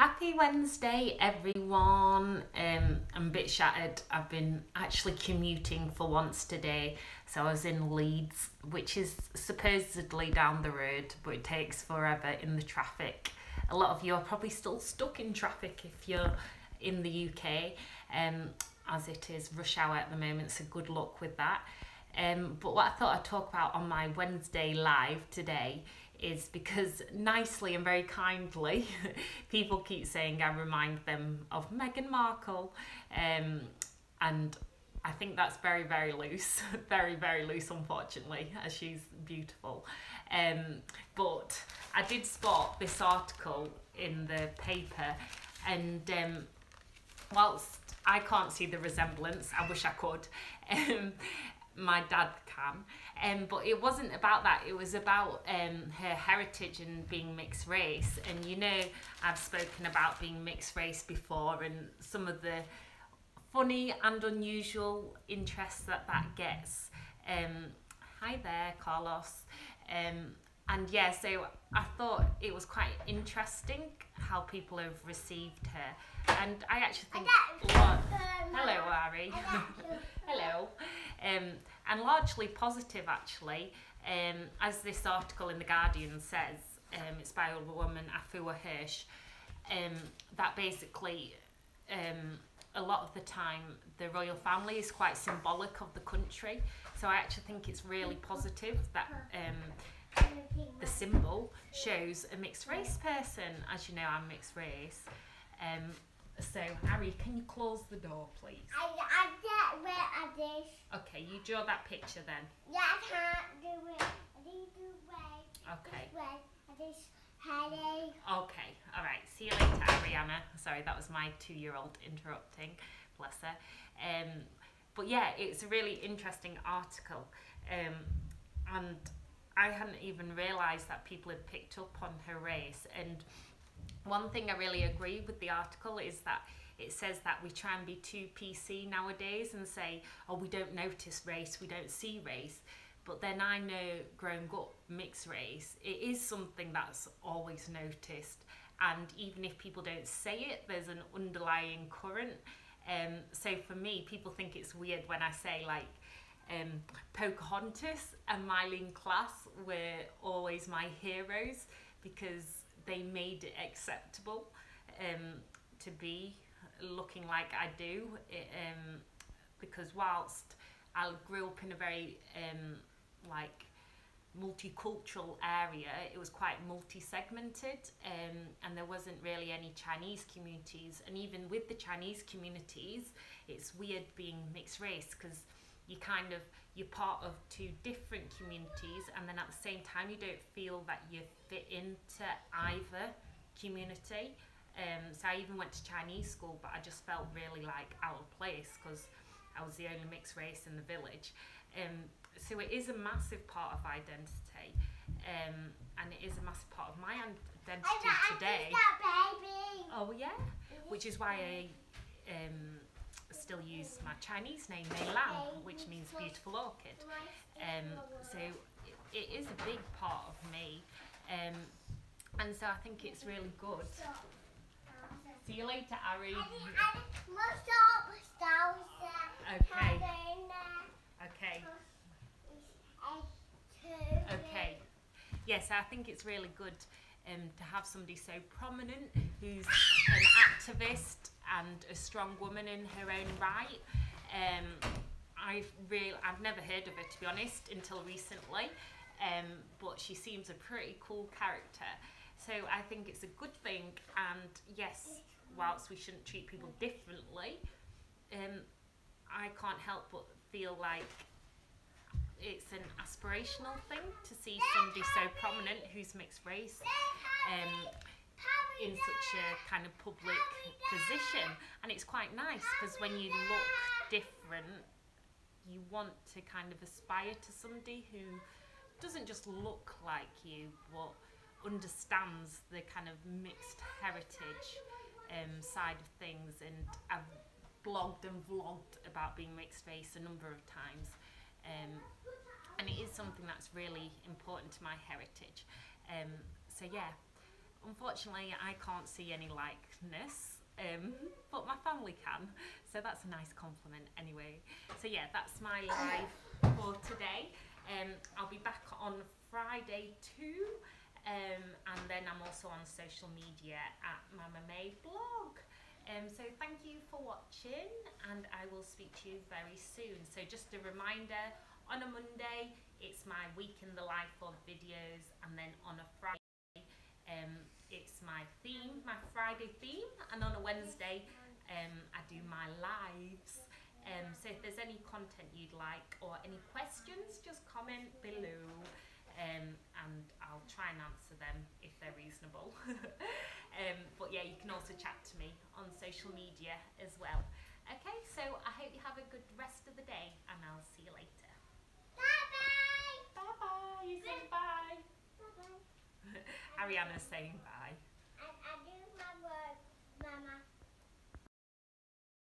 Happy Wednesday, everyone. I'm a bit shattered. I've been actually commuting for once today. So I was in Leeds, which is supposedly down the road, but it takes forever in the traffic. A lot of you are probably still stuck in traffic if you're in the UK, as it is rush hour at the moment, so good luck with that. But what I thought I'd talk about on my Wednesday live today is because nicely and very kindly people keep saying I remind them of Meghan Markle, and I think that's very, very loose, very, very loose, unfortunately, as she's beautiful. But I did spot this article in the paper, and whilst I can't see the resemblance, I wish I could. My dad can, but it wasn't about that. It was about her heritage and being mixed race. And you know, I've spoken about being mixed race before and some of the funny and unusual interests that gets. Hi there, Carlos. And yeah, so I thought it was quite interesting how people have received her. And I actually think... Hello, Ari. Hello. And largely positive, actually. As this article in The Guardian says, it's by a woman, Afua Hirsch, that basically a lot of the time the royal family is quite symbolic of the country. So I actually think it's really positive that the symbol shows a mixed race person. As you know, I'm mixed race. So, Harry, can you close the door, please? I get where I did. Okay, you draw that picture then. Yeah, I can't do it. I didn't do it. Okay. This way. I just headache. Okay, all right. See you later, Ariana. Sorry, that was my 2-year-old interrupting. Bless her. But yeah, it's a really interesting article. And I hadn't even realised that people had picked up on her race. And one thing I really agree with the article is that it says that we try and be too PC nowadays and say, oh, we don't notice race, we don't see race. But then I know, growing up mixed race, it is something that's always noticed. And even if people don't say it, there's an underlying current. So for me, people think it's weird when I say, like, Pocahontas and Mylene Klass were always my heroes because they made it acceptable to be looking like I do, because whilst I grew up in a very like multicultural area, it was quite multi-segmented, and there wasn't really any Chinese communities. And even with the Chinese communities, it's weird being mixed race because you're part of two different communities, and then at the same time you don't feel that you fit into either community. So I even went to Chinese school, but I just felt really like out of place because I was the only mixed race in the village. So it is a massive part of identity, and it is a massive part of my identity today. Oh yeah, which is why I still use my Chinese name, MEGHAN, which means beautiful orchid. So it is a big part of me, and so I think it's really good. See you later, Ari. Okay. Okay. Okay. Yes, I think it's really good to have somebody so prominent who's an activist and a strong woman in her own right. I've never heard of her, to be honest, until recently, but she seems a pretty cool character. So I think it's a good thing, and yes, whilst we shouldn't treat people differently, I can't help but feel like it's an aspirational thing to see somebody so prominent who's mixed race in such a kind of public position. And it's quite nice because when you look different, you want to kind of aspire to somebody who doesn't just look like you, but understands the kind of mixed heritage side of things. And I've blogged and vlogged about being mixed race a number of times, and it is something that's really important to my heritage. So yeah, Unfortunately, I can't see any likeness, but my family can, so that's a nice compliment anyway. So yeah, that's my live for today. I'll be back on Friday too, and then I'm also on social media at Mama May Blog. So thank you for watching, and I will speak to you very soon. So just a reminder, on a Monday it's my week in the life of videos, and then on a Friday it's my theme, my Friday theme, and on a Wednesday I do my lives. So if there's any content you'd like or any questions, just comment below, and I'll try and answer them if they're reasonable. But yeah, you can also chat to me on social media as well. Okay, so I hope you have a good rest of the day, and I'll see you later. Bye-bye. Bye bye. You say bye. Bye-bye. Ariana's saying bye.